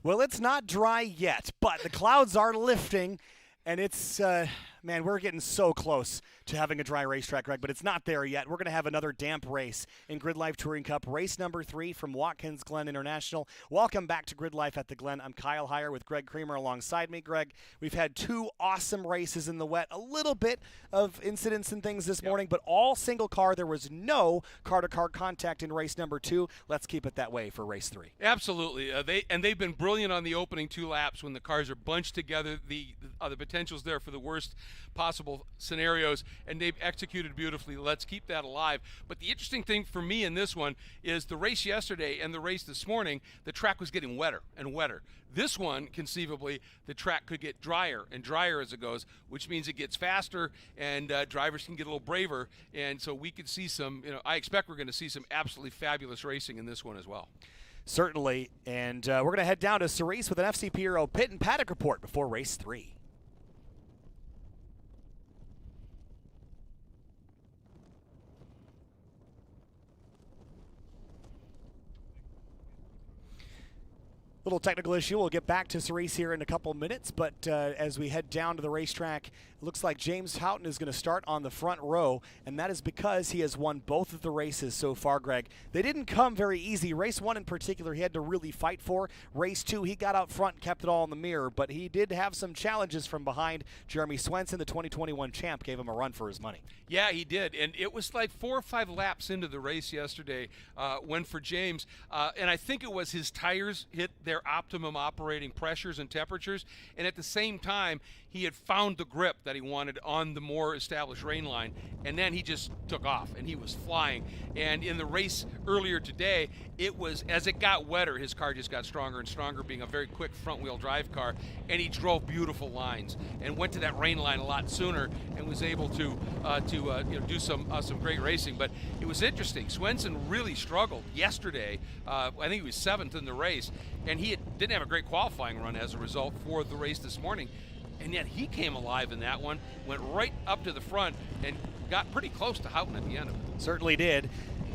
Well, it's not dry yet, but the clouds are lifting, and it's, man, we're getting so close to having a dry racetrack, Greg, but it's not there yet. We're going to have another damp race in Grid Life Touring Cup, race number 3 from Watkins Glen International. Welcome back to Grid Life at the Glen. I'm Kyle Heyer with Greg Creamer alongside me. Greg, we've had 2 awesome races in the wet, a little bit of incidents and things this morning, but all single car. There was no car-to-car contact in race number 2. Let's keep it that way for race 3. Absolutely. They've been brilliant on the opening 2 laps when the cars are bunched together. The potential's there for the worst possible scenarios, and they've executed beautifully. Let's keep that alive. But the interesting thing for me in this one is the race yesterday and the race this morning, the track was getting wetter and wetter. This one, conceivably, the track could get drier and drier as it goes, which means it gets faster and drivers can get a little braver. And so we could see some, I expect we're going to see some absolutely fabulous racing in this one as well. Certainly, and we're going to head down to Cerise with an FCP Hero pit and paddock report before race 3. Little technical issue. We'll get back to Cerise here in a couple minutes, but as we head down to the racetrack, it looks like James Houghton is going to start on the front row, and that is because he has won both of the races so far, Greg. They didn't come very easy. Race 1 in particular, he had to really fight for. Race 2, he got out front and kept it all in the mirror, but he did have some challenges from behind. Jeremy Swenson, the 2021 champ, gave him a run for his money. Yeah, he did, and it was like 4 or 5 laps into the race yesterday when for James, and I think it was his tires hit their optimum operating pressures and temperatures, and at the same time he had found the grip that he wanted on the more established rain line, and then he just took off and he was flying. And in the race earlier today, it was, as it got wetter, his car just got stronger and stronger, being a very quick front wheel drive car, and he drove beautiful lines and went to that rain line a lot sooner and was able to do some great racing. But it was interesting. Swenson really struggled yesterday. I think he was 7th in the race, and he didn't have a great qualifying run as a result for the race this morning. And yet he came alive in that one, went right up to the front, and got pretty close to Houghton at the end of it. Certainly did.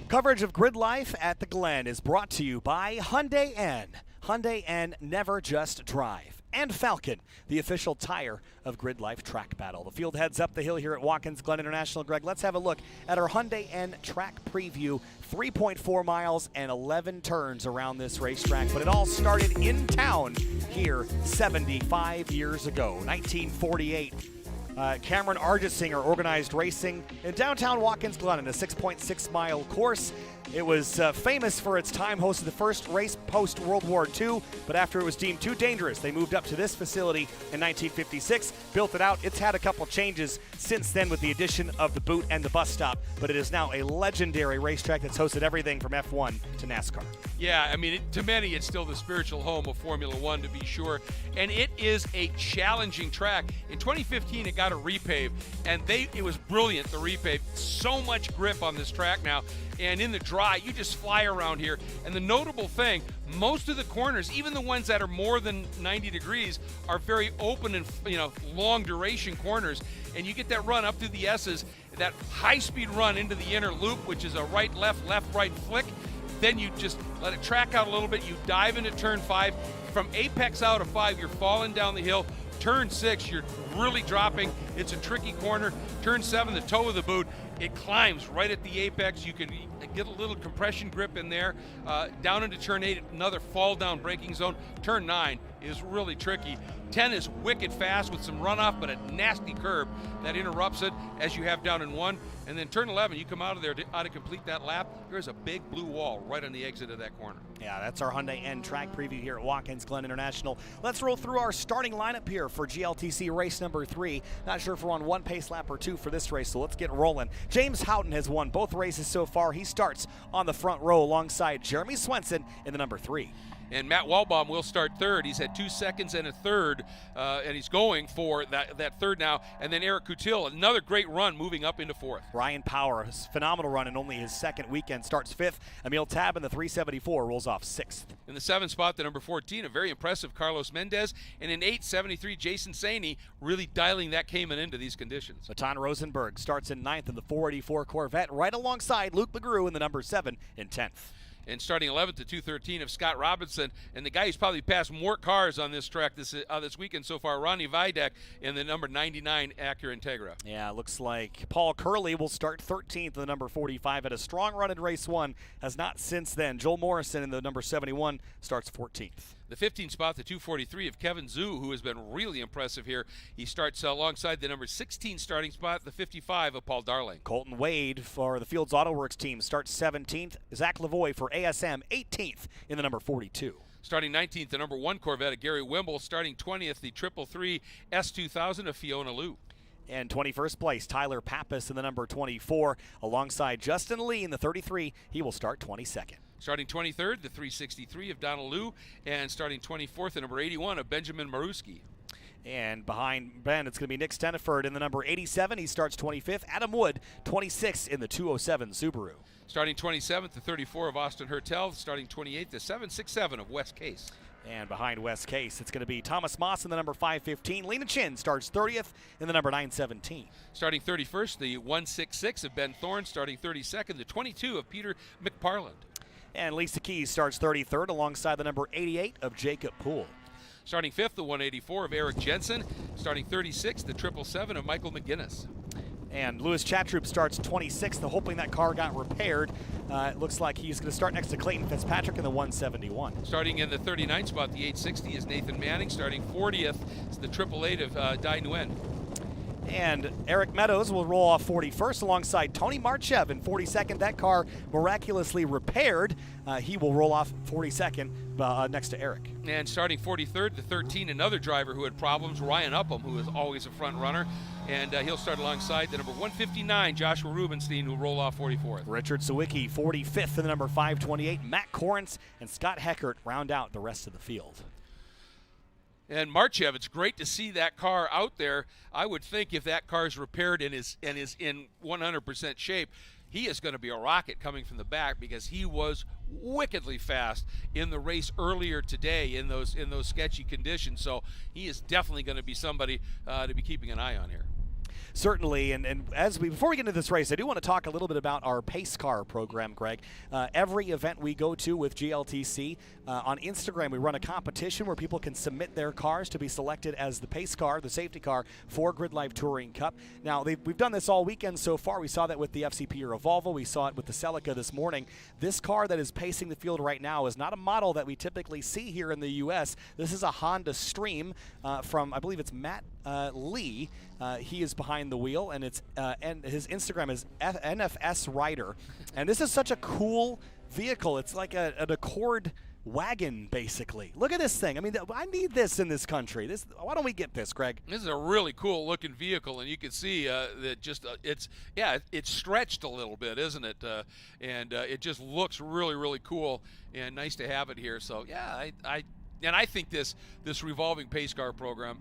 Coverage of Grid Life at the Glen is brought to you by Hyundai N. Hyundai N, never just drive. And Falcon, the official tire of Grid Life Track Battle. The field heads up the hill here at Watkins Glen International. Greg, let's have a look at our Hyundai N track preview. 3.4 miles and 11 turns around this racetrack, but it all started in town here 75 years ago, 1948. Cameron Argesinger organized racing in downtown Watkins Glen in a 6.6 mile course. It was famous for its time, hosted the first race post-World War II, but after it was deemed too dangerous, they moved up to this facility in 1956, built it out. It's had a couple changes since then with the addition of the boot and the bus stop, but it is now a legendary racetrack that's hosted everything from F1 to NASCAR. Yeah, I mean, to many, it's still the spiritual home of Formula One, to be sure, and it is a challenging track. In 2015, it got a repave, and it was brilliant, the repave. So much grip on this track now, and in the dry, you just fly around here. And the notable thing, most of the corners, even the ones that are more than 90 degrees, are very open and long duration corners. And you get that run up through the S's, that high-speed run into the inner loop, which is a right-left, left-right flick. Then you just let it track out a little bit. You dive into turn 5. From apex out of 5, you're falling down the hill. Turn 6, you're really dropping. It's a tricky corner. Turn 7, the toe of the boot, it climbs right at the apex. You can get a little compression grip in there. Down into turn 8, another fall down braking zone. Turn 9 is really tricky. 10 is wicked fast with some runoff, but a nasty curb that interrupts it, as you have down in 1. And then turn 11, you come out of there to complete that lap. There's a big blue wall right on the exit of that corner. Yeah, that's our Hyundai N track preview here at Watkins Glen International. Let's roll through our starting lineup here for GLTC race number 3. Not sure if we're on 1 pace lap or 2 for this race, so let's get rolling. James Houghton has won both races so far. He starts on the front row alongside Jeremy Swenson in the number 3. And Matt Waldbaum will start third. He's had 2 seconds and a third, and he's going for that third now. And then Eric Coutil, another great run, moving up into 4th. Ryan Power, a phenomenal run in only his second weekend, starts 5th. Emil Tab in the 374 rolls off 6th. In the 7th spot, the number 14, a very impressive Carlos Mendez. And in 873, Jason Saney, really dialing that Cayman into these conditions. Matan Rosenberg starts in 9th in the 484 Corvette, right alongside Luke LeGroux in the number 7 in 10th. And starting 11th to 213 of Scott Robinson, and the guy who's probably passed more cars on this track this weekend so far, Ronnie Videk in the number 99 Acura Integra. Yeah, it looks like Paul Curley will start 13th in the number 45 at a strong run in race 1, has not since then. Joel Morrison in the number 71 starts 14th. The 15th spot, the 243 of Kevin Zhu, who has been really impressive here. He starts alongside the number 16 starting spot, the 55 of Paul Darling. Colton Wade for the Fields Auto Works team starts 17th. Zach Lavoie for ASM 18th in the number 42. Starting 19th, the number 1 Corvette of Gary Wimble. Starting 20th, the 333 S2000 of Fiona Liu. And 21st place, Tyler Pappas in the number 24, alongside Justin Lee in the 33. He will start 22nd. Starting 23rd, the 363 of Donald Liu, and starting 24th, the number 81 of Benjamin Maruski. And behind Ben, it's going to be Nick Steniford in the number 87. He starts 25th. Adam Wood, 26th in the 207 Subaru. Starting 27th, the 34 of Austin Hertel. Starting 28th, the 767 of Wes Case. And behind Wes Case, it's going to be Thomas Moss in the number 515. Lena Chin starts 30th in the number 917. Starting 31st, the 166 of Ben Thorne. Starting 32nd, the 22 of Peter McParland. And Lisa Keys starts 33rd alongside the number 88 of Jacob Poole. Starting 5th, the 184 of Eric Jensen. Starting 36th, the 777 of Michael McGinnis. And Louis Chatroop starts 26th, hoping that car got repaired. It looks like he's going to start next to Clayton Fitzpatrick in the 171. Starting in the 39th spot, the 860 is Nathan Manning. Starting 40th is the 888 of Dai Nguyen. And Eric Meadows will roll off 41st alongside Tony Marchev in 42nd. That car miraculously repaired. He will roll off 42nd next to Eric. And starting 43rd, the 13, another driver who had problems, Ryan Upham, who is always a front runner. And he'll start alongside the number 159, Joshua Rubenstein, who will roll off 44th. Richard Sawicki, 45th in the number 528. Matt Corrence and Scott Heckert round out the rest of the field. And Marchev, it's great to see that car out there. I would think if that car is repaired and is in 100% shape, he is going to be a rocket coming from the back, because he was wickedly fast in the race earlier today in those sketchy conditions. So he is definitely going to be somebody to be keeping an eye on here. Certainly, and before we get into this race, I do want to talk a little bit about our pace car program, Greg. Every event we go to with GLTC, on Instagram we run a competition where people can submit their cars to be selected as the pace car, the safety car for GridLife Touring Cup. Now, we've done this all weekend so far. We saw that with the FCP or Volvo. We saw it with the Celica this morning. This car that is pacing the field right now is not a model that we typically see here in the U.S. This is a Honda Stream from, I believe it's Matt Lee. He is behind the wheel, and his Instagram is NFS Rider. And this is such a cool vehicle. It's like an Accord wagon, basically. Look at this thing. I mean, I need this in this country. Why don't we get this, Greg? This is a really cool looking vehicle, and you can see that just it's stretched a little bit, isn't it? And it just looks really, really cool and nice to have it here. So yeah, I think this revolving pace car program,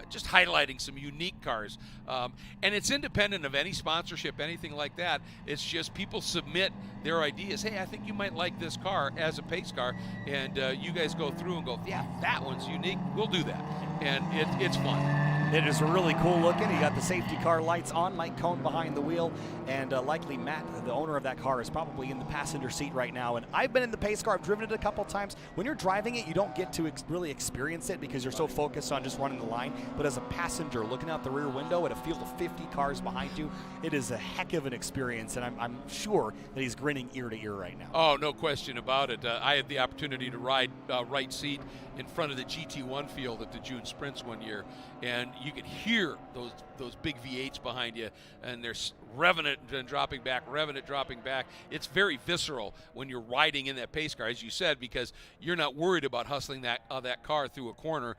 just highlighting some unique cars, and it's independent of any sponsorship, anything like that. It's just people submit their ideas. Hey, I think you might like this car as a pace car, and you guys go through and go, yeah, that one's unique. We'll do that, and it's fun. It is really cool looking. You got the safety car lights on, Mike Cohn behind the wheel, and likely Matt, the owner of that car, is probably in the passenger seat right now. And I've been in the pace car. I've driven it a couple times. When you're driving it, you don't get to really experience it because you're so focused on just running the line. But as a passenger looking out the rear window at a field of 50 cars behind you, it is a heck of an experience, and I'm sure that he's grinning ear to ear right now. Oh, no question about it. I had the opportunity to ride right seat in front of the GT1 field at the June Sprints one year, and you could hear those big V8s behind you, and they're revving it and dropping back, revving it, dropping back. It's very visceral when you're riding in that pace car, as you said, because you're not worried about hustling that car through a corner.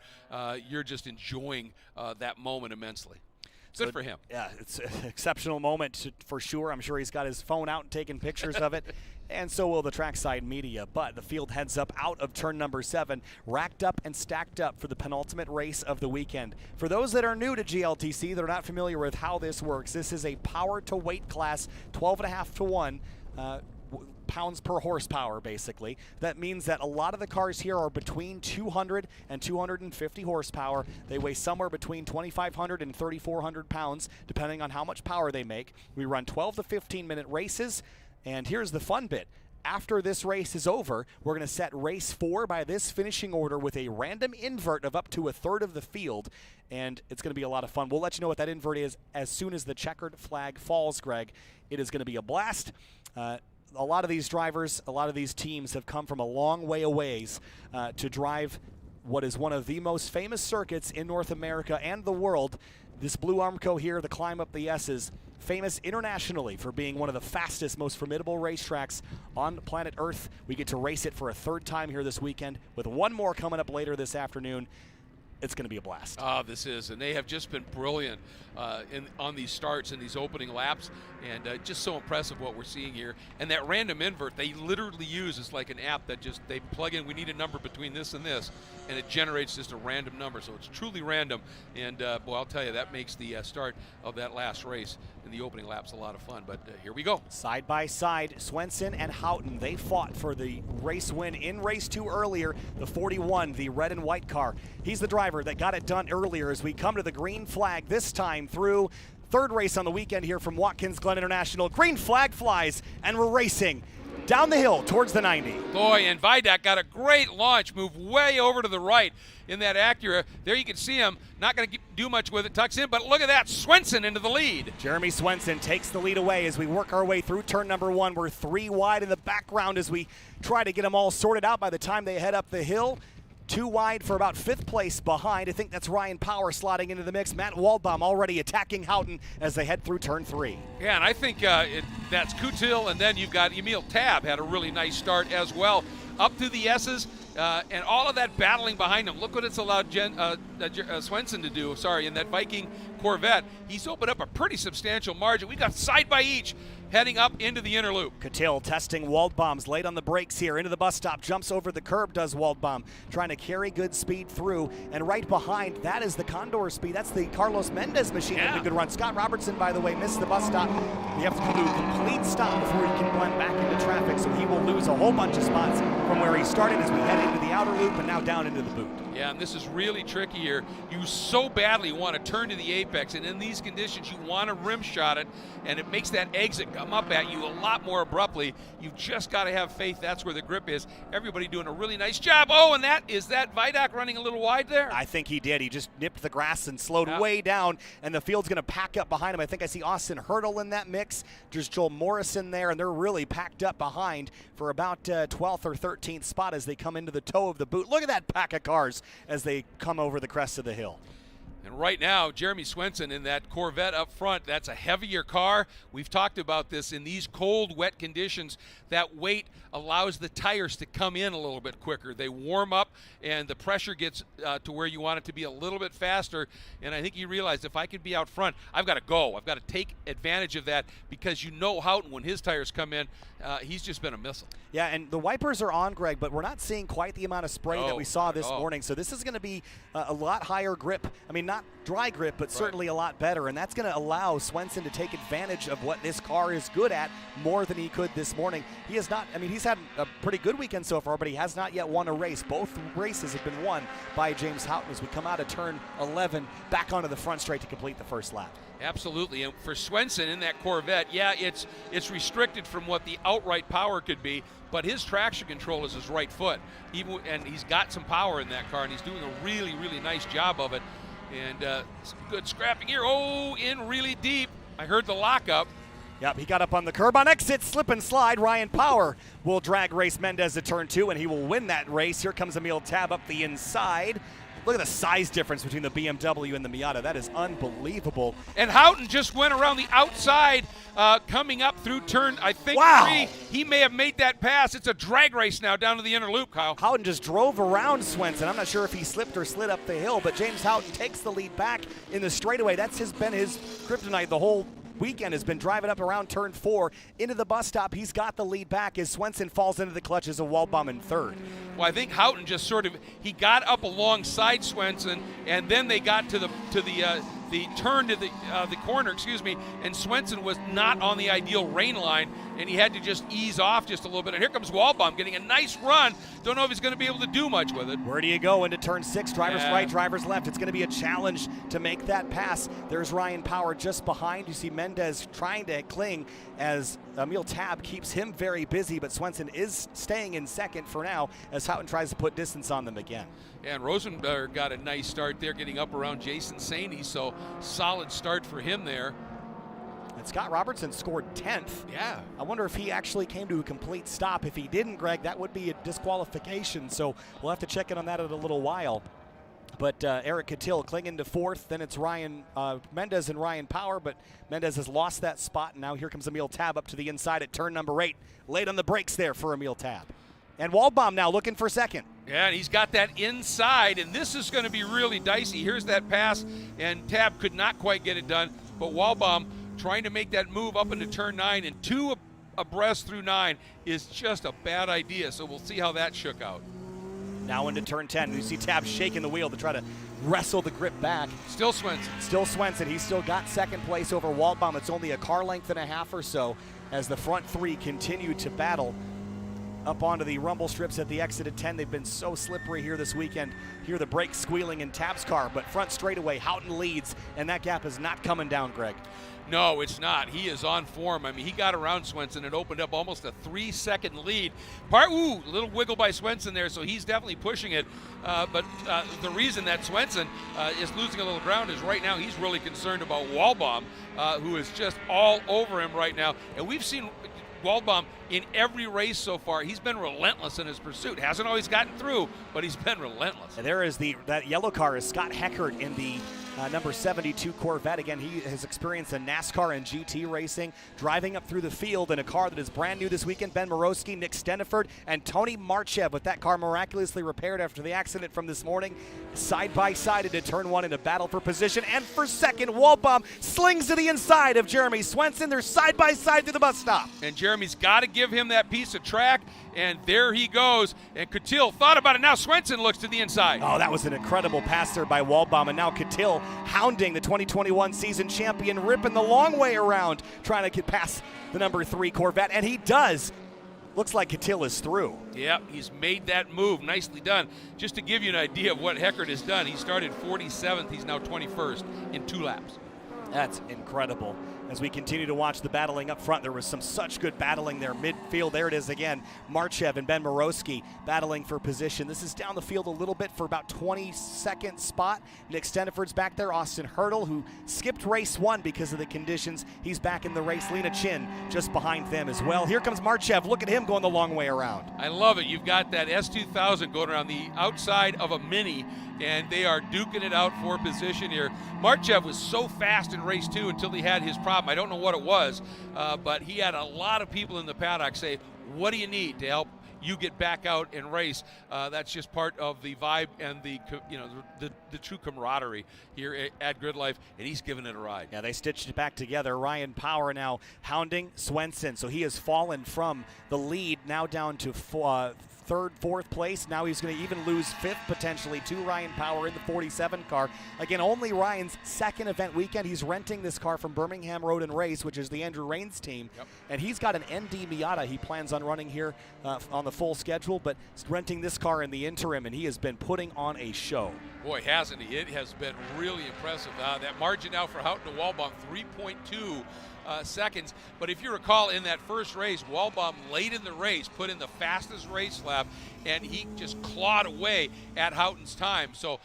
You're just enjoying that moment immensely. Good for him. Yeah, it's an exceptional moment for sure. I'm sure he's got his phone out and taking pictures of it. And so will the trackside media. But the field heads up out of turn number 7, racked up and stacked up for the penultimate race of the weekend. For those that are new to GLTC, they're not familiar with how this works. This is a power to weight class, 12.5 to 1. Pounds per horsepower, basically. That means that a lot of the cars here are between 200 and 250 horsepower. They weigh somewhere between 2,500 and 3,400 pounds, depending on how much power they make. We run 12 to 15-minute races, and here's the fun bit. after this race is over, we're going to set race 4 by this finishing order with a random invert of up to a third of the field, and it's going to be a lot of fun. We'll let you know what that invert is as soon as the checkered flag falls, Greg. It is going to be a blast. A lot of these drivers, a lot of these teams have come from a long way away to drive what is one of the most famous circuits in North America and the world. This Blue Armco here, the Climb Up the S's, famous internationally for being one of the fastest, most formidable racetracks on planet Earth. We get to race it for a third time here this weekend with one more coming up later this afternoon. It's going to be a blast. Oh, this is, and they have just been brilliant on these starts and these opening laps, and just so impressive what we're seeing here. And that random invert they literally use is like an app that just they plug in, we need a number between this and this, and it generates just a random number. So it's truly random, and boy, I'll tell you, that makes the start of that last race in the opening laps a lot of fun. But here we go. Side by side, Swenson and Houghton, they fought for the race win in race 2 earlier. The 41, the red and white car. He's the driver that got it done earlier as we come to the green flag this time through. Third race on the weekend here from Watkins Glen International. Green flag flies, and we're racing down the hill towards the 90. Boy, and Vidak got a great launch, moved way over to the right in that Acura. There you can see him, not going to do much with it, tucks in, but look at that, Swenson into the lead. Jeremy Swenson takes the lead away as we work our way through turn number 1. We're 3 wide in the background as we try to get them all sorted out by the time they head up the hill. 2 wide for about 5th place behind. I think that's Ryan Power slotting into the mix. Matt Waldbaum already attacking Houghton as they head through turn 3. Yeah, and I think that's Kutil, and then you've got Emil Tab had a really nice start as well. Up through the S's, and all of that battling behind him. Look what it's allowed Swenson to do, in that Viking Corvette. He's opened up a pretty substantial margin. We got side by each heading up into the inner loop. Kutil testing Waldbaum's late on the brakes here into the bus stop, jumps over the curb, does Waldbaum, trying to carry good speed through, and right behind that is the Condor speed. That's the Carlos Mendez machine. Yeah. A good run. Scott Robertson, by the way, missed the bus stop. You have to come to a complete stop before he can blend back into traffic, so he will lose a whole bunch of spots from where he started as we head into the outer loop and now down into the boot. Yeah, and this is really tricky here. You so badly want to turn to the apex, and in these conditions you want to rim shot it, and it makes that exit come up at you a lot more abruptly. You've just got to have faith that's where the grip is. Everybody doing a really nice job. Oh, and is that Vidak running a little wide there? I think he did. He just nipped the grass and slowed way down, and the field's going to pack up behind him. I think I see Austin Hurdle in that mix. There's Joel Morrison there, and they're really packed up behind for about 12th or 13th spot as they come into the toe of the boot. Look at that pack of cars as they come over the crest of the hill. And right now, Jeremy Swenson in that Corvette up front, that's a heavier car. We've talked about this in these cold, wet conditions. That weight allows the tires to come in a little bit quicker. They warm up, and the pressure gets to where you want it to be a little bit faster. And I think he realized if I could be out front, I've got to go. I've got to take advantage of that because you know Houghton, when his tires come in, he's just been a missile. Yeah, and the wipers are on, Greg, but we're not seeing quite the amount of spray that we saw this morning. So this is going to be a lot higher grip. I mean, not dry grip, but certainly a lot better. And that's going to allow Swenson to take advantage of what this car is good at more than he could this morning. He has not, I mean, he's had a pretty good weekend so far, but he has not yet won a race. Both races have been won by James Houghton as we come out of turn 11 back onto the front straight to complete the first lap. Absolutely, and for Swenson in that Corvette, yeah, it's restricted from what the outright power could be, but his traction control is his right foot, and he's got some power in that car, and he's doing a really, really nice job of it. And some good scrapping here. Oh, in really deep. I heard the lockup. Yep, he got up on the curb on exit, slip and slide. Ryan Power will drag Race Mendez to turn 2, and he will win that race. Here comes Emil Tab up the inside. Look at the size difference between the BMW and the Miata. That is unbelievable. And Houghton just went around the outside, coming up through turn, I think, 3. He may have made that pass. It's a drag race now down to the inner loop, Kyle. Houghton just drove around Swenson. I'm not sure if he slipped or slid up the hill, but James Houghton takes the lead back in the straightaway. That's been his kryptonite the whole weekend, has been driving up around turn 4 into the bus stop. He's got the lead back as Swenson falls into the clutches of Waldbaum in 3rd. Well, I think Houghton just he got up alongside Swenson, and then they got to the turn to the corner, and Swenson was not on the ideal rain line, and he had to just ease off just a little bit. And here comes Waldbaum getting a nice run. Don't know if he's going to be able to do much with it. Where do you go into turn 6? Drivers right, drivers left. It's going to be a challenge to make that pass. There's Ryan Power just behind. You see Mendez trying to cling as Emil Tab keeps him very busy, but Swenson is staying in second for now as Houghton tries to put distance on them again. And Rosenberg got a nice start there, getting up around Jason Saney, so solid start for him there. And Scott Robertson scored 10th. Yeah. I wonder if he actually came to a complete stop. If he didn't, Greg, that would be a disqualification, so we'll have to check in on that in a little while. But Eric Catil clinging to 4th. Then it's Mendez and Ryan Power, but Mendez has lost that spot, and now here comes Emil Tab up to the inside at turn number 8. Late on the brakes there for Emil Tab. And Waldbaum now looking for second. Yeah, and he's got that inside, and this is going to be really dicey. Here's that pass, and Tab could not quite get it done, but Waldbaum trying to make that move up into turn 9, and 2 abreast through 9 is just a bad idea, so we'll see how that shook out. Now into turn 10. You see Tab shaking the wheel to try to wrestle the grip back. Still Swenson. Still Swenson. He's still got second place over Waldbaum. It's only a car length and a half or so as the front 3 continue to battle up onto the rumble strips at the exit at 10. They've been so slippery here this weekend. Hear the brakes squealing in Tab's car, but front straightaway, Houghton leads, and that gap is not coming down, Greg. No, it's not. He is on form. I mean, he got around Swenson and opened up almost a 3-second lead. Little wiggle by Swenson there, so he's definitely pushing it. But the reason that Swenson is losing a little ground is right now he's really concerned about Waldbaum, who is just all over him right now. And we've seen Waldbaum in every race so far. He's been relentless in his pursuit. Hasn't always gotten through, but he's been relentless. And there is that yellow car is Scott Heckert in the number 72 Corvette. Again, he has experienced in NASCAR and GT racing, driving up through the field in a car that is brand new this weekend. Ben Morosky, Nick Steniford, and Tony Marchev with that car miraculously repaired after the accident from this morning. Side by side into turn 1 in a battle for position. And for second, Waldbaum slings to the inside of Jeremy Swenson. They're side by side through the bus stop. And Jeremy's got to give him that piece of track. And there he goes. And Catil thought about it. Now Swenson looks to the inside. Oh, that was an incredible pass there by Waldbaum. And now Catil hounding the 2021 season champion, ripping the long way around, trying to get past the number 3 Corvette. And he does. Looks like Catil is through. Yep, he's made that move. Nicely done. Just to give you an idea of what Heckert has done, he started 47th. He's now 21st in 2 laps. That's incredible. As we continue to watch the battling up front, there was such good battling there. Midfield, there it is again. Marchev and Ben Morosky battling for position. This is down the field a little bit for about 22nd spot. Nick Steniford's back there. Austin Hurdle, who skipped race 1 because of the conditions. He's back in the race. Lena Chin just behind them as well. Here comes Marchev. Look at him going the long way around. I love it. You've got that S2000 going around the outside of a Mini, and they are duking it out for position here. Marchev was so fast in race 2 until he had his problem. I don't know what it was, but he had a lot of people in the paddock say, what do you need to help you get back out and race? That's just part of the vibe and the true camaraderie here at GRIDLIFE, and he's giving it a ride. Yeah, they stitched it back together. Ryan Power now hounding Swenson, so he has fallen from the lead now down to 3rd, 4th place. Now he's going to even lose 5th potentially to Ryan Power in the 47 car. Again, only Ryan's 2nd event weekend. He's renting this car from Birmingham Road and Race, which is the Andrew Raines team. Yep. And he's got an ND Miata he plans on running here on the full schedule, but he's renting this car in the interim, and he has been putting on a show. Boy, hasn't he? It has been really impressive. That margin now for Houghton to Waldbaum, 3.2 seconds. But if you recall, in that first race, Waldbaum late in the race put in the fastest race lap, and he just clawed away at Houghton's time. So,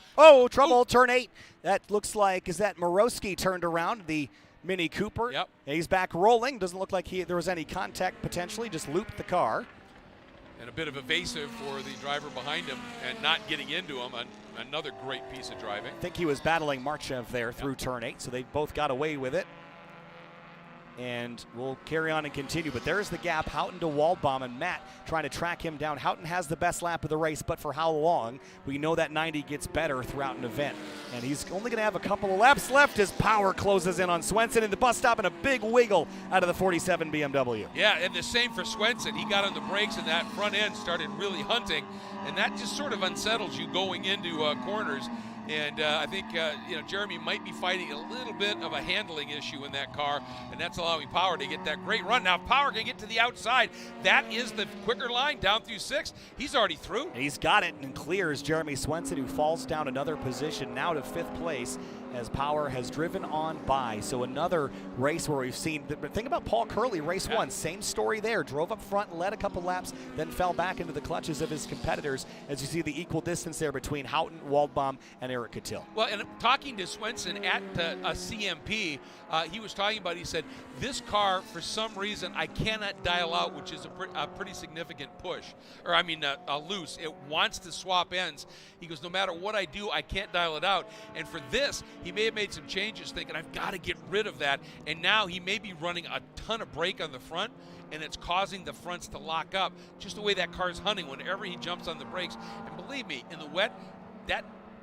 trouble, turn 8. That looks like, is that Morosky turned around, the Mini Cooper? Yep. He's back rolling. Doesn't look like there was any contact potentially, just looped the car. And a bit of evasive for the driver behind him and not getting into him. Another great piece of driving. I think he was battling Marchev there through turn 8, so they both got away with it. And we'll carry on and continue. But there's the gap, Houghton to Waldbaum, and Matt trying to track him down. Houghton has the best lap of the race, but for how long? We know that 90 gets better throughout an event. And he's only going to have a couple of laps left as Power closes in on Swenson in the bus stop, and a big wiggle out of the 47 BMW. Yeah, and the same for Swenson. He got on the brakes, and that front end started really hunting, and that just sort of unsettles you going into corners. And I think Jeremy might be fighting a little bit of a handling issue in that car, and that's allowing Power to get that great run. Now, if Power can get to the outside, that is the quicker line down through 6. He's already through. He's got it and clears Jeremy Swenson, who falls down another position now to 5th place as Power has driven on by. So another race where we've seen, but think about Paul Curley, race 1, same story there. Drove up front, led a couple laps, then fell back into the clutches of his competitors, as you see the equal distance there between Houghton, Waldbaum, and Eric Catil. Well, and talking to Swenson at a CMP, he was talking about, he said, this car, for some reason, I cannot dial out, which is a pretty significant push, or I mean a loose. It wants to swap ends. He goes, no matter what I do, I can't dial it out. And for this, he may have made some changes thinking, I've got to get rid of that. And now he may be running a ton of brake on the front, and it's causing the fronts to lock up, just the way that car's hunting whenever he jumps on the brakes. And believe me, in the wet,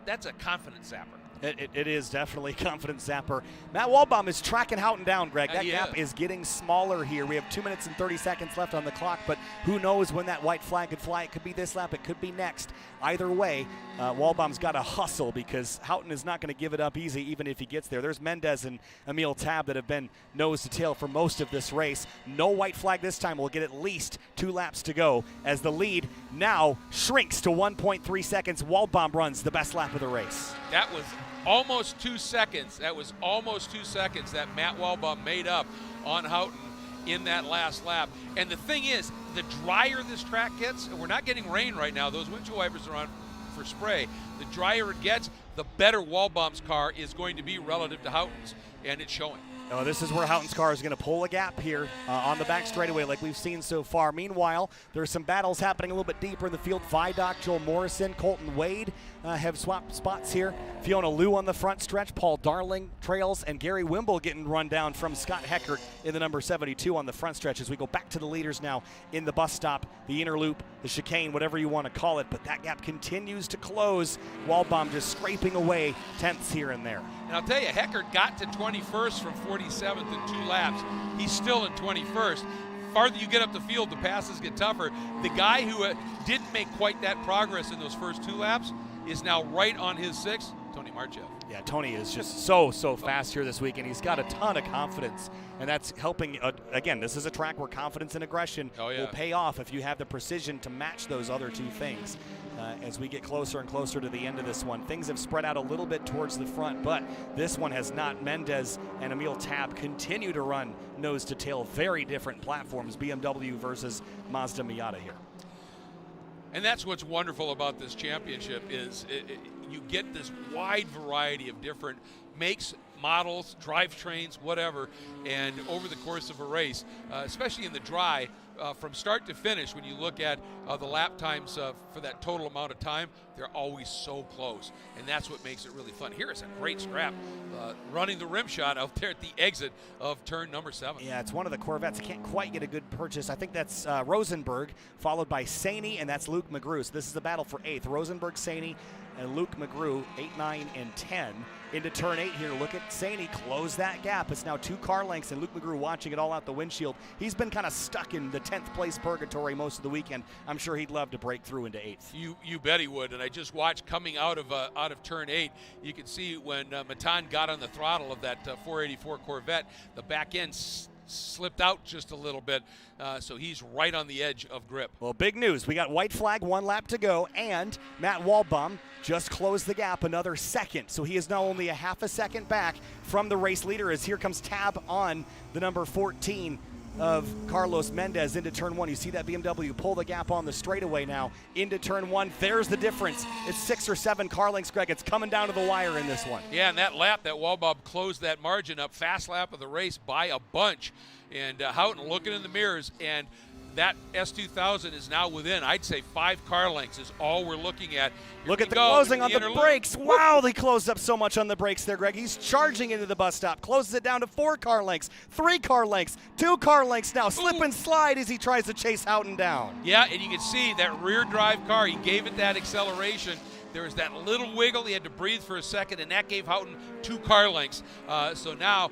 that's a confidence zapper. It is definitely a confidence zapper. Matt Waldbaum is tracking Houghton down, Greg. That gap is getting smaller here. We have 2 minutes and 30 seconds left on the clock, but who knows when that white flag could fly. It could be this lap. It could be next. Either way, Waldbaum's got to hustle because Houghton is not going to give it up easy even if he gets there. There's Mendez and Emil Tab that have been nose to tail for most of this race. No white flag this time. We'll get at least 2 laps to go as the lead now shrinks to 1.3 seconds. Waldbaum runs the best lap of the race. That was almost 2 seconds. That was almost 2 seconds that Matt Waldbaum made up on Houghton in that last lap. And the thing is, the drier this track gets, and we're not getting rain right now, those windshield wipers are on for spray, the drier it gets, the better Waldbaum's car is going to be relative to Houghton's, and it's showing. Oh, this is where Houghton's car is going to pull a gap here on the back straightaway like we've seen so far. Meanwhile, there's some battles happening a little bit deeper in the field. Vidoc, Joel Morrison, Colton Wade have swapped spots here. Fiona Liu on the front stretch. Paul Darling trails, and Gary Wimble getting run down from Scott Heckert in the number 72 on the front stretch as we go back to the leaders now in the bus stop, the inner loop, the chicane, whatever you want to call it. But that gap continues to close. Waldbaum just scraping away tenths here and there. And I'll tell you, Heckert got to 21st from 47th in 2 laps. He's still in 21st. Farther you get up the field, the passes get tougher. The guy who didn't make quite that progress in those first 2 laps is now right on his 6th, Tony Marchev. Yeah, Tony is just so fast here this week, and he's got a ton of confidence, and that's helping. Again, this is a track where confidence and aggression will pay off if you have the precision to match those other 2 things. As we get closer and closer to the end of this one, things have spread out a little bit towards the front, but this one has not. Mendez and Emil Tab continue to run nose to tail. Very different platforms, BMW versus Mazda Miata here. And that's what's wonderful about this championship is you get this wide variety of different makes, models, drivetrains, whatever, and over the course of a race, especially in the dry, from start to finish, when you look at the lap times for that total amount of time, they're always so close, and that's what makes it really fun. Here is a great scrap running the rim shot out there at the exit of turn number 7. Yeah, it's one of the Corvettes. Can't quite get a good purchase. I think that's Rosenberg, followed by Saney, and that's Luke McGrew. So this is the battle for 8th. Rosenberg, Saney, and Luke McGrew, 8, 9, and 10. Into turn 8 here. Look at Saney close that gap. It's now 2 car lengths, and Luke McGrew watching it all out the windshield. He's been kind of stuck in the 10th place purgatory most of the weekend. I'm sure he'd love to break through into 8th. You bet he would. And I just watched coming out of turn 8. You can see when Matan got on the throttle of that 484 Corvette, the back end slipped out just a little bit, so he's right on the edge of grip. Well, big news. We got white flag, 1 lap to go, and Matt Waldbaum just closed the gap another second. So he is now only a half a second back from the race leader as here comes Tab on the number 14 of Carlos Mendez into turn 1. You see that BMW pull the gap on the straightaway now into turn 1. There's the difference. It's 6 or 7 car lengths, Greg. It's coming down to the wire in this one. Yeah, and that lap, that Waldbaum closed that margin up, fast lap of the race by a bunch. And Houghton looking in the mirrors, and that S2000 is now within, I'd say, 5 car lengths is all we're looking at. Look at the closing on the brakes. Wow, they closed up so much on the brakes there, Greg. He's charging into the bus stop. Closes it down to 4 car lengths, 3 car lengths, 2 car lengths now. Slip and slide as he tries to chase Houghton down. Yeah, and you can see that rear drive car, he gave it that acceleration. There was that little wiggle. He had to breathe for a second, and that gave Houghton 2 car lengths. So now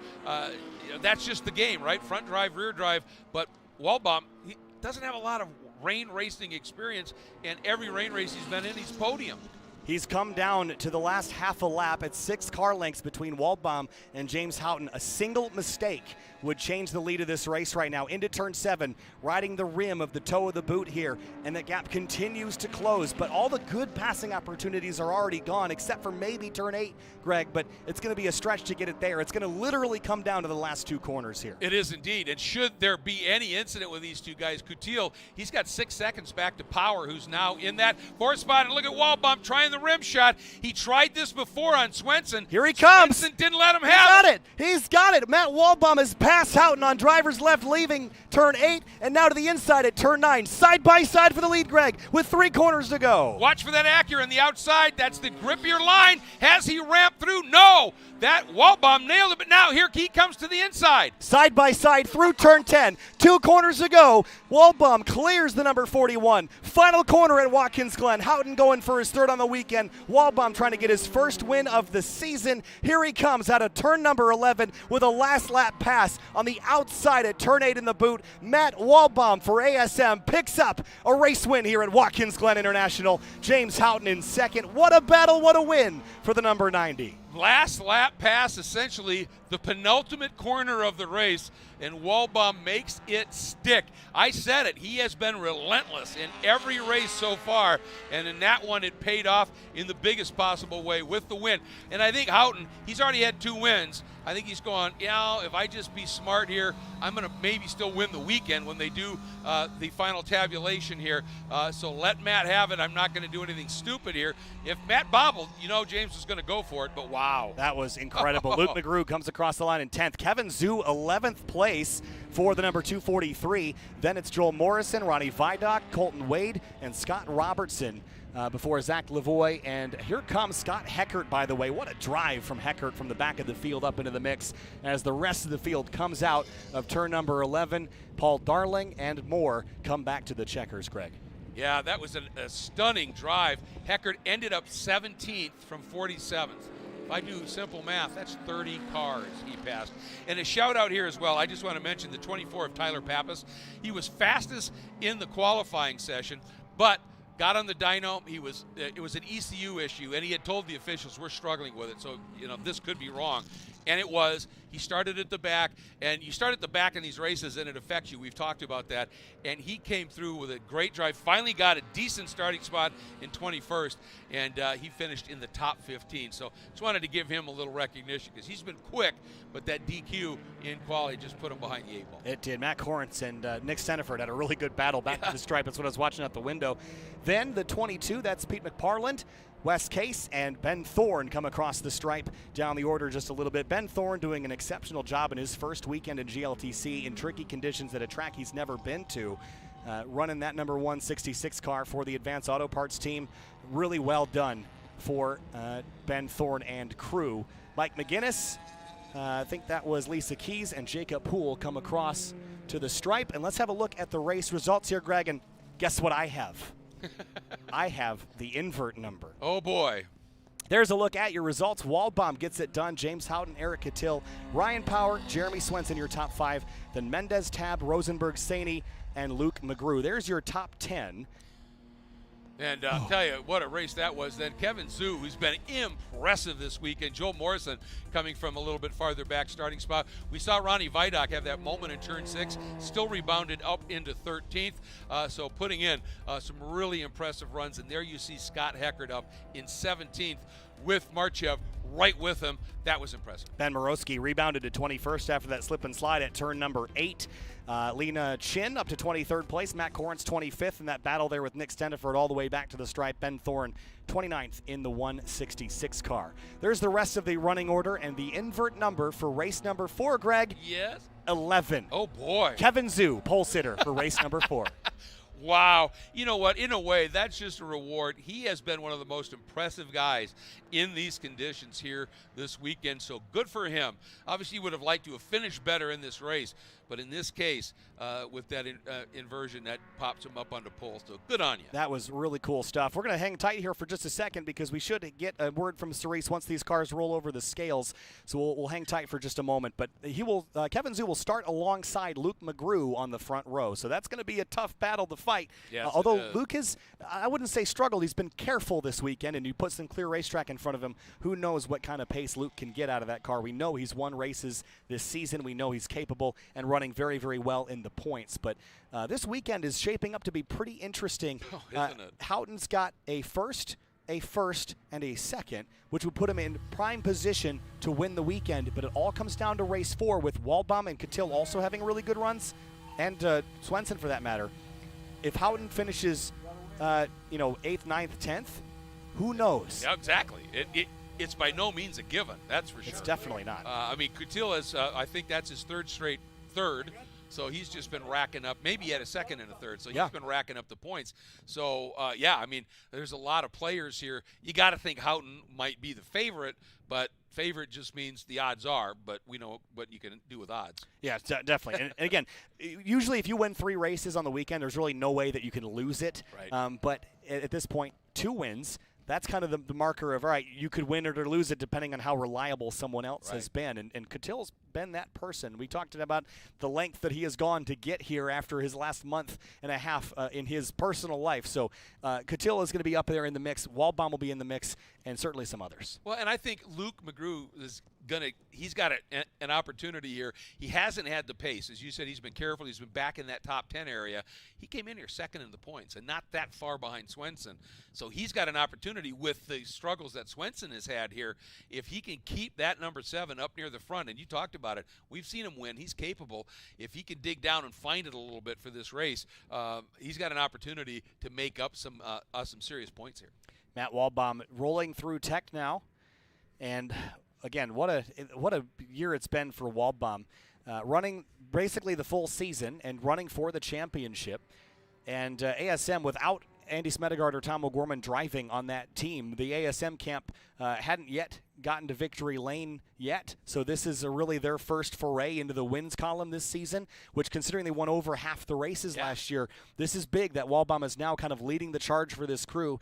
that's just the game, right? Front drive, rear drive. But Waldbaum, he doesn't have a lot of rain racing experience, and every rain race he's been in, he's podium. He's come down to the last half a lap at 6 car lengths between Waldbaum and James Houghton. A single mistake would change the lead of this race right now. Into turn 7, riding the rim of the toe of the boot here, and the gap continues to close. But all the good passing opportunities are already gone, except for maybe turn 8, Greg. But it's going to be a stretch to get it there. It's going to literally come down to the last 2 corners here. It is indeed. And should there be any incident with these two guys, Coutil, he's got 6 seconds back to Power, who's now in that 4th spot. And look at Waldbaum trying the rim shot. He tried this before on Swenson. Here he comes. Swenson didn't let him have it. He's got it. Matt Waldbaum has passed Houghton on driver's left, leaving turn 8, and now to the inside at turn 9. Side by side for the lead, Greg, with 3 corners to go. Watch for that Acura on the outside. That's the grippier line. Has he ramped through? No. That Waldbaum nailed it, but now here he comes to the inside. Side by side through turn 10. 2 corners to go. Waldbaum clears the number 41. Final corner at Watkins Glen. Houghton going for his 3rd on the weekend. Waldbaum trying to get his 1st win of the season. Here he comes out of turn number 11 with a last lap pass on the outside at turn 8 in the boot. Matt Waldbaum for ASM picks up a race win here at Watkins Glen International. James Houghton in 2nd. What a battle, what a win for the number 90. Last lap pass, essentially the penultimate corner of the race, and Waldbaum makes it stick. I said it, he has been relentless in every race so far, and in that one it paid off in the biggest possible way with the win. And I think Houghton, he's already had 2 wins. I think he's going, if I just be smart here, I'm going to maybe still win the weekend when they do the final tabulation here. So let Matt have it. I'm not going to do anything stupid here. If Matt bobbled, James was going to go for it, but wow. That was incredible. Luke McGrew comes across the line in 10th. Kevin Zhu, 11th place for the number 243. Then it's Joel Morrison, Ronnie Vidoc, Colton Wade, and Scott Robertson. Before Zach Lavoie, and here comes Scott Heckert, by the way. What a drive from Heckert from the back of the field up into the mix as the rest of the field comes out of turn number 11. Paul Darling and more come back to the checkers, Greg. Yeah, that was a stunning drive. Heckert ended up 17th from 47th. If I do simple math, that's 30 cars he passed. And a shout out here as well. I just want to mention the 24 of Tyler Pappas. He was fastest in the qualifying session, but got on the dyno. It was an ECU issue, and he had told the officials we're struggling with it, so this could be wrong. And it was. He started at the back, and you start at the back in these races, and it affects you. We've talked about that. And he came through with a great drive. Finally got a decent starting spot in 21st, and he finished in the top 15. So just wanted to give him a little recognition because he's been quick, but that DQ in quality just put him behind the 8 ball. It did. Matt Corrence and Nick Seneford had a really good battle back to the stripe. That's what I was watching out the window. Then the 22, that's Pete McParland. Wes Case and Ben Thorne come across the stripe down the order just a little bit. Ben Thorne doing an exceptional job in his first weekend in GLTC in tricky conditions at a track he's never been to. Running that number 166 car for the Advanced Auto Parts team. Really well done for Ben Thorne and crew. Mike McGinnis, I think that was Lisa Keys and Jacob Poole come across to the stripe. And let's have a look at the race results here, Greg. And guess what I have? I have the invert number. Oh, boy. There's a look at your results. Waldbaum gets it done. James Houghton, Eric Coutil, Ryan Power, Jeremy Swenson, your top 5. Then Mendez, Tab, Rosenberg, Saney, and Luke McGrew. There's your top 10. And I'll tell you what a race that was. Then Kevin Zhu, who's been impressive this week, and Joel Morrison coming from a little bit farther back starting spot. We saw Ronnie Vidoc have that moment in turn 6, still rebounded up into 13th. So putting in some really impressive runs. And there you see Scott Heckert up in 17th with Marchev right with him. That was impressive. Ben Morosky rebounded to 21st after that slip and slide at turn number 8. Lena Chin up to 23rd place. Matt Corrence 25th in that battle there with Nick Steneford all the way back to the stripe. Ben Thorne 29th in the 166 car. There's the rest of the running order and the invert number for race number 4, Greg. Yes. 11. Oh, boy. Kevin Zhu, pole sitter for race number 4. Wow. You know what? In a way, that's just a reward. He has been one of the most impressive guys in these conditions here this weekend, so good for him. Obviously, he would have liked to have finished better in this race, But in this case, with that inversion, that pops him up on the pole. So good on you. That was really cool stuff. We're going to hang tight here for just a second because we should get a word from Cerise once these cars roll over the scales. So we'll hang tight for just a moment. But Kevin Zhu will start alongside Luke McGrew on the front row. So that's going to be a tough battle to fight. Yes, although Luke has, I wouldn't say struggled. He's been careful this weekend, and you put some clear racetrack in front of him. Who knows what kind of pace Luke can get out of that car. We know he's won races this season. We know he's capable and running very, very well in the points. But this weekend is shaping up to be pretty interesting. Oh, isn't it? Houghton's got a first, and a second, which would put him in prime position to win the weekend. But it all comes down to race 4 with Waldbaum and Catil also having really good runs, and Swenson for that matter. If Houghton finishes, 8th, 9th, 10th, who knows? Yeah, exactly. It's by no means a given. That's for sure. It's definitely not. Catil has, I think that's his third straight third. So he's just been racking up. Maybe he had a second and a third. So he's been racking up the points. So, there's a lot of players here. You got to think Houghton might be the favorite, but favorite just means the odds are. But we know what you can do with odds. Yeah, definitely. and again, usually if you win 3 races on the weekend, there's really no way that you can lose it. Right. But at this point, 2 wins. That's kind of the marker of, all right, you could win it or lose it depending on how reliable someone else has been. And Catil's been that person. We talked about the length that he has gone to get here after his last month and a half in his personal life. So Catil is going to be up there in the mix. Waldbaum will be in the mix, and certainly some others. Well, and I think Luke McGrew is he's got an opportunity here. He hasn't had the pace. As you said, he's been careful. He's been back in that top 10 area. He came in here second in the points and not that far behind Swenson. So he's got an opportunity with the struggles that Swenson has had here. If he can keep that number 7 up near the front, and you talked about it, we've seen him win. He's capable. If he can dig down and find it a little bit for this race, he's got an opportunity to make up some serious points here. Matt Waldbaum rolling through Tech now, and again, what a year it's been for Waldbaum, running basically the full season and running for the championship. And ASM, without Andy Smedegaard or Tom O'Gorman driving on that team, the ASM camp hadn't yet gotten to victory lane yet. So this is really their first foray into the wins column this season, which, considering they won over half the races last year, this is big that Waldbaum is now kind of leading the charge for this crew.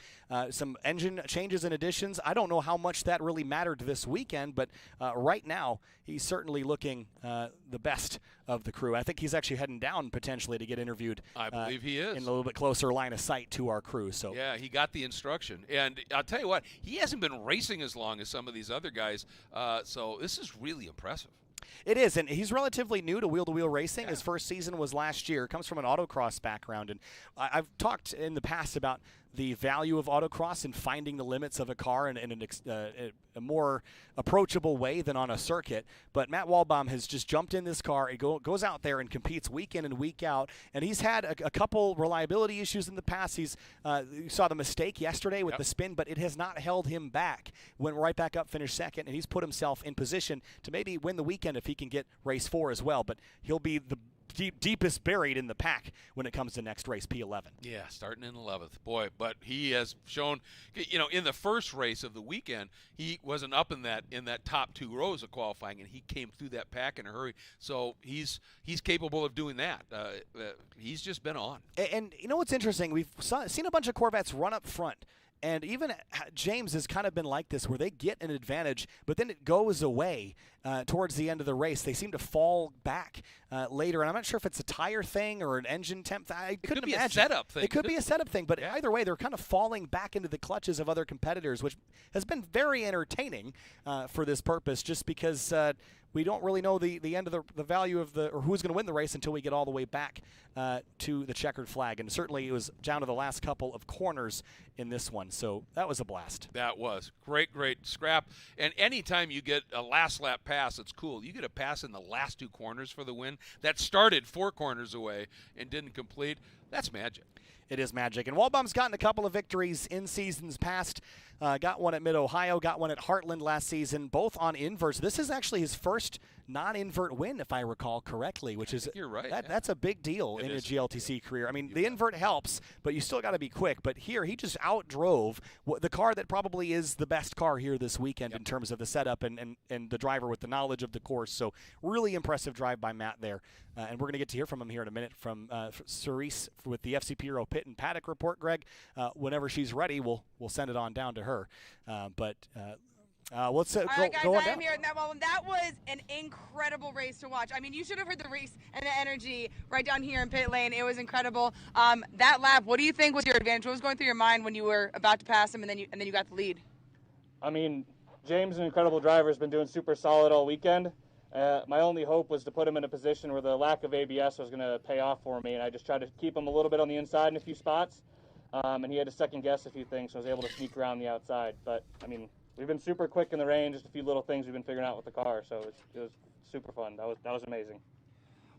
Some engine changes and additions. I don't know how much that really mattered this weekend, but right now he's certainly looking the best of the crew. I think he's actually heading down potentially to get interviewed. I believe he is. In a little bit closer line of sight to our crew. So yeah, he got the instruction. And I'll tell you what, he hasn't been racing as long as some of these other guys. So this is really impressive. It is, and he's relatively new to wheel-to-wheel racing. His first season was last year. Comes from an autocross background, and I've talked in the past about the value of autocross and finding the limits of a car in a more approachable way than on a circuit. But Matt Waldbaum has just jumped in this car. He goes out there and competes week in and week out. And he's had a couple reliability issues in the past. You saw the mistake yesterday with the spin, but it has not held him back. Went right back up, finished second, and he's put himself in position to maybe win the weekend if he can get race 4 as well. But he'll be the deepest buried in the pack when it comes to next race, P11. Yeah, starting in 11th. Boy, but he has shown, in the first race of the weekend, he wasn't up in that top 2 rows of qualifying, and he came through that pack in a hurry. So he's capable of doing that. He's just been on. And you know what's interesting? We've seen a bunch of Corvettes run up front. And even James has kind of been like this, where they get an advantage, but then it goes away towards the end of the race. They seem to fall back later, and I'm not sure if it's a tire thing or an engine temp. I couldn't imagine. It could be a setup thing. It could be a setup thing, but either way, they're kind of falling back into the clutches of other competitors, which has been very entertaining for this purpose, just because we don't really know the end of the value of or who's going to win the race until we get all the way back to the checkered flag. And certainly it was down to the last couple of corners in this one. So that was a blast. That was great scrap. And anytime you get a last lap pass, it's cool. You get a pass in the last 2 corners for the win that started 4 corners away and didn't complete. That's magic. It is magic. And Waldbaum's gotten a couple of victories in seasons past. Got one at Mid-Ohio, got one at Heartland last season, both on inverts. This is actually his first non-invert win, if I recall correctly, which is you're right. That's a big deal in a GLTC career. I mean, the invert helps, but you still got to be quick. But here, he just outdrove the car that probably is the best car here this weekend in terms of the setup and the driver with the knowledge of the course. So really impressive drive by Matt there. And we're going to get to hear from him here in a minute from Cerise with the FCP Hero Pit and Paddock report, Greg. Whenever she's ready, we'll send it on down to her. Let's All right, guys, go on I down. am here. That was an incredible race to watch. I mean, you should have heard the race and the energy right down here in pit lane. It was incredible. That lap, what do you think was your advantage? What was going through your mind when you were about to pass him and then you got the lead? I mean, James is an incredible driver. Has been doing super solid all weekend. My only hope was to put him in a position where the lack of ABS was going to pay off for me, and I just tried to keep him a little bit on the inside in a few spots. And he had to second guess a few things, so I was able to sneak around the outside. But I mean, we've been super quick in the rain, just a few little things we've been figuring out with the car, so it was super fun. That was amazing.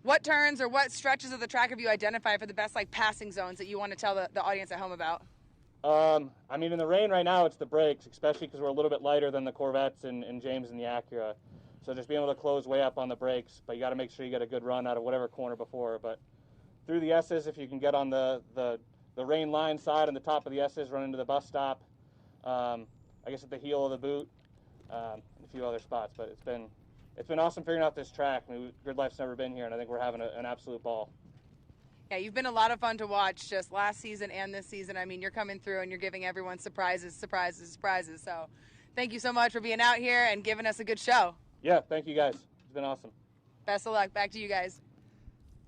What turns or what stretches of the track have you identified for the best passing zones that you want to tell the audience at home about? I mean, in the rain right now, it's the brakes, especially because we're a little bit lighter than the Corvettes and James and the Acura. So just being able to close way up on the brakes, but you got to make sure you get a good run out of whatever corner before. But through the S's, if you can get on the rain line side and the top of the S's, run into the bus stop. I guess at the heel of the boot, and a few other spots. But it's been awesome figuring out this track. I mean, GRIDLIFE's never been here, and I think we're having an absolute ball. Yeah, you've been a lot of fun to watch just last season and this season. I mean, you're coming through and you're giving everyone surprises. So thank you so much for being out here and giving us a good show. Yeah, thank you guys. It's been awesome. Best of luck. Back to you guys.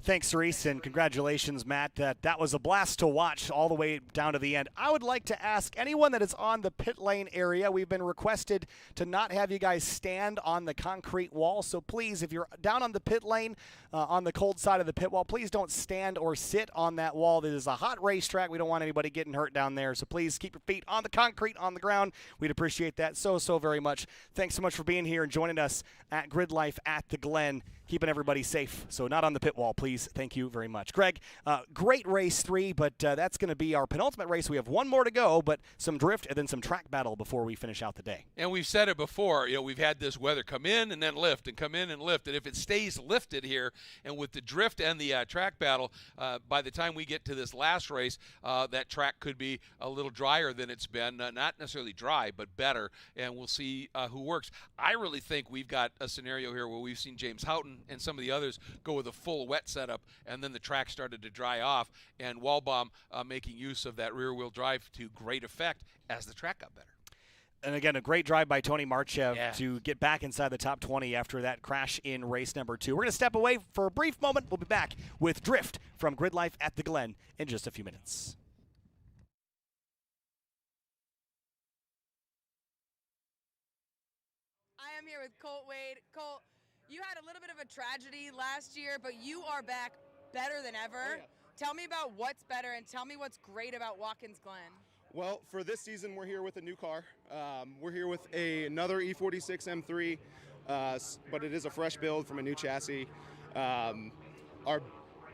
Thanks, Cerise, and congratulations, Matt. That was a blast to watch all the way down to the end. I would like to ask anyone that is on the pit lane area, we've been requested to not have you guys stand on the concrete wall. So please, if you're down on the pit lane, on the cold side of the pit wall, please don't stand or sit on that wall. This is a hot racetrack. We don't want anybody getting hurt down there. So please keep your feet on the concrete, on the ground. We'd appreciate that so very much. Thanks so much for being here and joining us at GRIDLIFE at the Glen, keeping everybody safe. So not on the pit wall, please. Thank you very much. Greg, great race 3, but that's going to be our penultimate race. We have one more to go, but some drift and then some track battle before we finish out the day. And we've said it before, we've had this weather come in and then lift and come in and lift. And if it stays lifted here and with the drift and the track battle, by the time we get to this last race, that track could be a little drier than it's been. Not necessarily dry, but better. And we'll see who works. I really think we've got a scenario here where we've seen James Houghton and some of the others go with a full wet setup, and then the track started to dry off, and Waldbaum making use of that rear-wheel drive to great effect as the track got better. And again, a great drive by Tony Marchev to get back inside the top 20 after that crash in race number 2. We're going to step away for a brief moment. We'll be back with Drift from GRIDLIFE at the Glen in just a few minutes. I am here with Colt Wade. Colt, you had a little bit of a tragedy last year, but you are back better than ever. Oh, yeah. Tell me about what's better and tell me what's great about Watkins Glen. Well, for this season, we're here with a new car. We're here with another E46 M3, but it is a fresh build from a new chassis. Our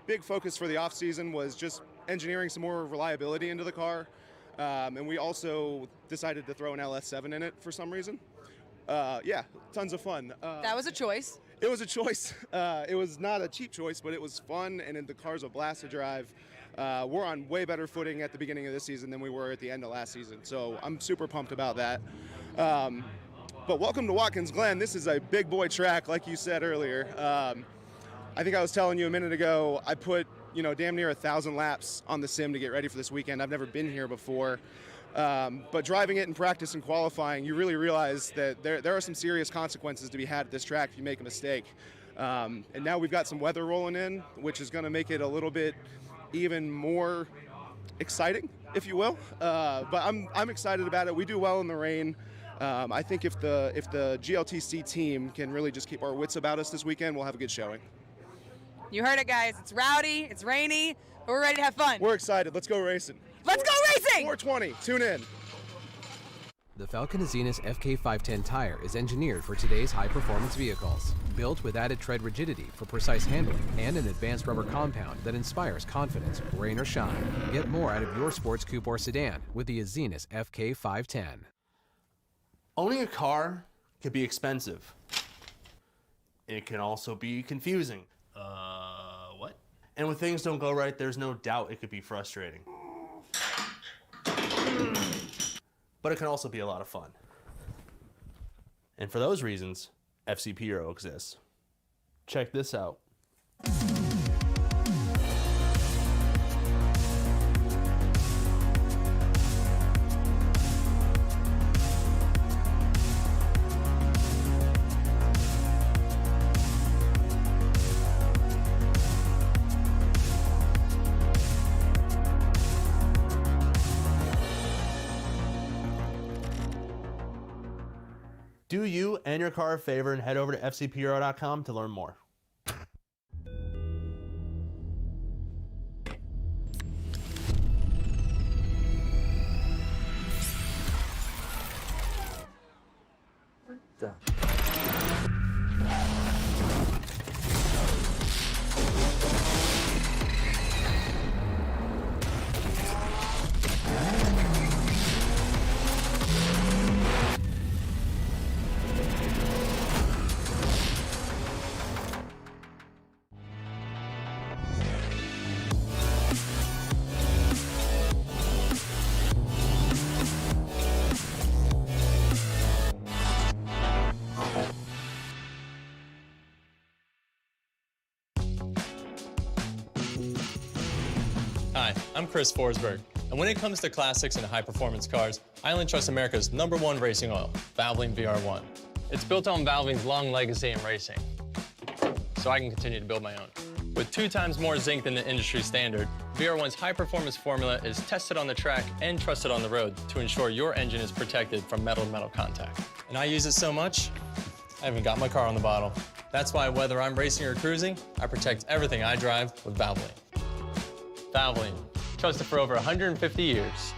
big focus for the off season was just engineering some more reliability into the car, and we also decided to throw an LS7 in it for some reason. Yeah, tons of fun. That was a choice. It was a choice. It was not a cheap choice, but it was fun, and the car's a blast to drive. We're on way better footing at the beginning of this season than we were at the end of last season, so I'm super pumped about that. But welcome to Watkins Glen. This is a big boy track, like you said earlier. I think I was telling you a minute ago, I put damn near 1,000 laps on the sim to get ready for this weekend. I've never been here before. But driving it in practice and qualifying, you really realize that there are some serious consequences to be had at this track if you make a mistake. And now we've got some weather rolling in, which is going to make it a little bit even more exciting, if you will. But I'm excited about it. We do well in the rain. I think if the GLTC team can really just keep our wits about us this weekend, we'll have a good showing. You heard it, guys. It's rowdy, it's rainy, but we're ready to have fun. We're excited. Let's go racing. Let's go racing! 420. Tune in. The Falcon Azenis FK510 tire is engineered for today's high-performance vehicles. Built with added tread rigidity for precise handling and an advanced rubber compound that inspires confidence, rain or shine. Get more out of your sports coupe or sedan with the Azenis FK510. Owning a car can be expensive. It can also be confusing. What? And when things don't go right, there's no doubt it could be frustrating. But it can also be a lot of fun. And for those reasons, FCP Euro exists. Check this out. Do you and your car a favor and head over to fcpro.com to learn more. Done. Hi, I'm Chris Forsberg, and when it comes to classics and high-performance cars, I only trust America's #1 racing oil, Valvoline VR1. It's built on Valvoline's long legacy in racing, so I can continue to build my own. With 2 times more zinc than the industry standard, VR1's high-performance formula is tested on the track and trusted on the road to ensure your engine is protected from metal-to-metal contact. And I use it so much, I haven't got my car on the bottle. That's why whether I'm racing or cruising, I protect everything I drive with Valvoline. Valvoline, trusted for over 150 years.